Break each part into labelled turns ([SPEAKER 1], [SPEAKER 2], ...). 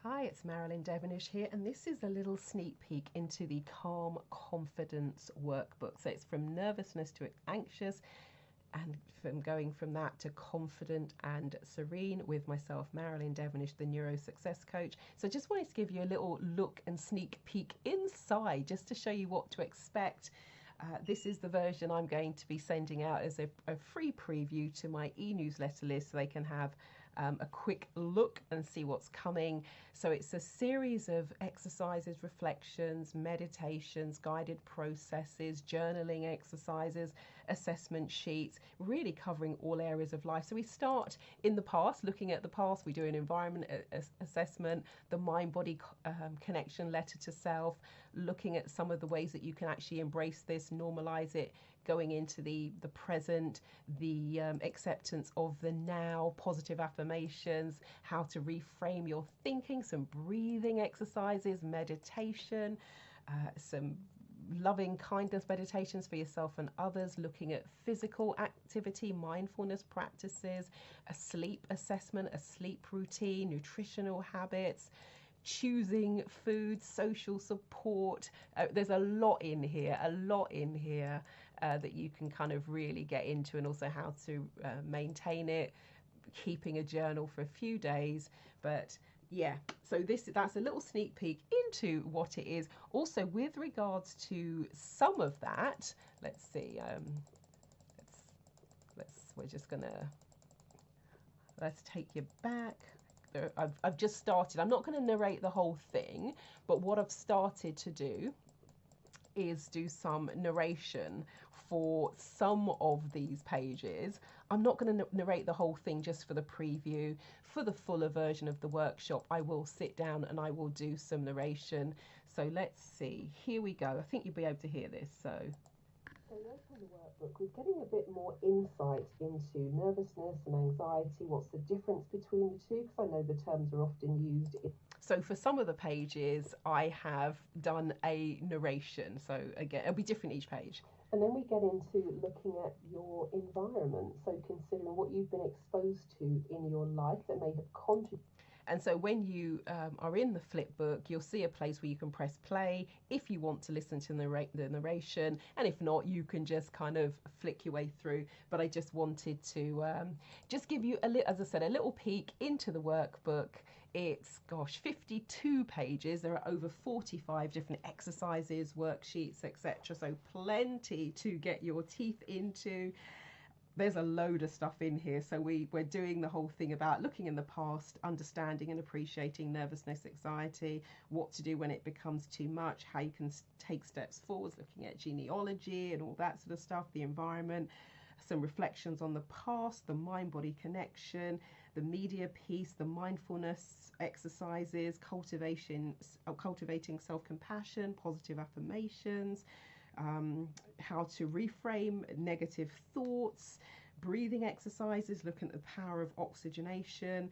[SPEAKER 1] Hi, it's Marilyn Devonish here, and this is a little sneak peek into the Calm Confidence workbook. So it's from nervousness to anxious, and from going from that to confident and serene with myself, Marilyn Devonish, the NeuroSuccess coach. So just wanted to give you a little look and sneak peek inside just to show you what to expect. This is the version I'm going to be sending out as a free preview to my e-newsletter list so they can have a quick look and see what's coming. So it's a series of exercises, reflections, meditations, guided processes, journaling exercises, assessment sheets, really covering all areas of life. So we start in the past, looking at the past. We do an environment assessment, the mind-body connection, letter to self, looking at some of the ways that you can actually embrace this, normalize it, going into the present, the acceptance of the now, positive affirmations, how to reframe your thinking, some breathing exercises, meditation, some loving kindness meditations for yourself and others, looking at physical activity, mindfulness practices, a sleep assessment, a sleep routine, nutritional habits, choosing food, social support. There's a lot in here, that you can kind of really get into, and also how to maintain it, keeping a journal for a few days. But yeah, so that's a little sneak peek into what it is. Also, with regards to some of that, let's see, let's take you back. I've just started. I'm not going to narrate the whole thing, but what I've started to do is do some narration for some of these pages. I'm not going to narrate the whole thing just for the preview. For the fuller version of the workshop, I will sit down and I will do some narration. So let's see. Here we go. I think you'll be able to hear this. So we open the workbook with getting a bit more insight into nervousness and anxiety. What's the difference between the two? Because I know the terms are often used. So for some of the pages, I have done a narration. So again, it'll be different each page. And then we get into looking at your environment. So considering what you've been exposed to in your life that may have contributed. And so when you are in the flip book, you'll see a place where you can press play if you want to listen to the narration. And if not, you can just kind of flick your way through. But I just wanted to just give you, as I said, a little peek into the workbook. It's, 52 pages. There are over 45 different exercises, worksheets, etc. So plenty to get your teeth into. There's a load of stuff in here. So we're doing the whole thing about looking in the past, understanding and appreciating nervousness, anxiety, what to do when it becomes too much, how you can take steps forwards, looking at genealogy and all that sort of stuff, the environment, some reflections on the past, the mind-body connection, the media piece, the mindfulness exercises, cultivating self-compassion, positive affirmations, how to reframe negative thoughts, breathing exercises, looking at the power of oxygenation,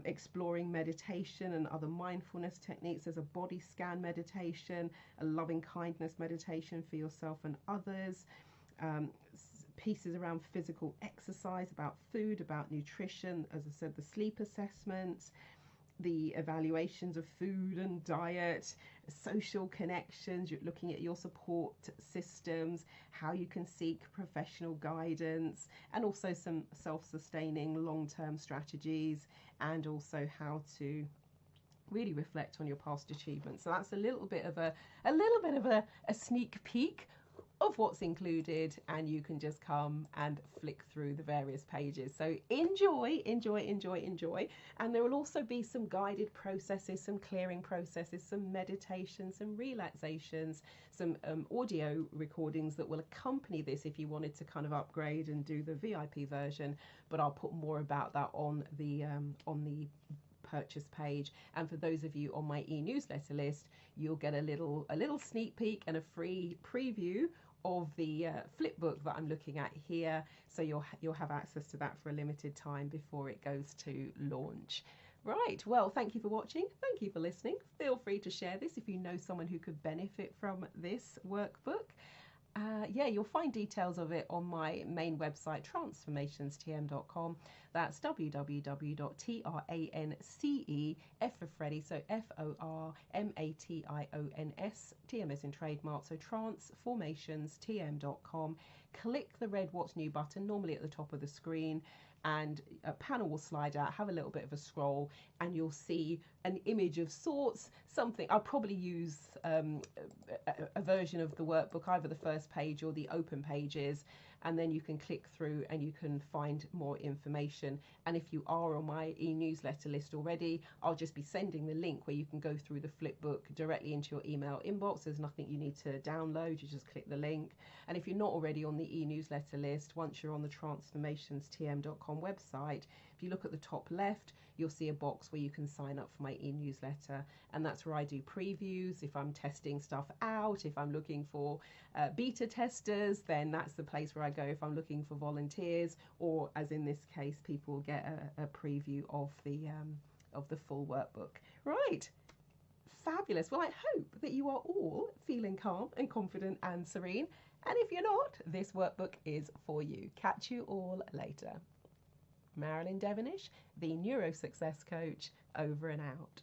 [SPEAKER 1] exploring meditation and other mindfulness techniques. There's a body scan meditation, a loving kindness meditation for yourself and others, pieces around physical exercise, about food, about nutrition, as I said, the sleep assessments, the evaluations of food and diet, social connections, you're looking at your support systems, how you can seek professional guidance, and also some self-sustaining long-term strategies, and also how to really reflect on your past achievements. So that's a little bit of a sneak peek of what's included, and you can just come and flick through the various pages. So enjoy. And there will also be some guided processes, some clearing processes, some meditations, some relaxations, some audio recordings that will accompany this if you wanted to kind of upgrade and do the VIP version. But I'll put more about that on the purchase page. And for those of you on my e-newsletter list, you'll get a little sneak peek and a free preview of the flip book that I'm looking at here. So you'll have access to that for a limited time before it goes to launch. Right, well, thank you for watching. Thank you for listening. Feel free to share this if you know someone who could benefit from this workbook. Yeah, you'll find details of it on my main website, transformationstm.com. That's www.transce, F for Freddy, so FORMATIONS, TM is in trademark, so transformationstm.com. Click the red What's New button, normally at the top of the screen, and a panel will slide out. Have a little bit of a scroll, and you'll see an image of sorts, something. I'll probably use a version of the workbook, either the first page or the open pages, and then you can click through and you can find more information. And if you are on my e-newsletter list already, I'll just be sending the link where you can go through the flipbook directly into your email inbox. There's nothing you need to download, you just click the link. And if you're not already on the e-newsletter list, once you're on the transformationstm.com website, if you look at the top left, you'll see a box where you can sign up for my e-newsletter, and that's where I do previews. If I'm testing stuff out, if I'm looking for beta testers, then that's the place where I go. If I'm looking for volunteers, or as in this case, people get a preview of the full workbook. Right, fabulous. Well, I hope that you are all feeling calm and confident and serene, and if you're not, this workbook is for you. Catch you all later. Marilyn Devonish, the NeuroSuccess coach, over and out.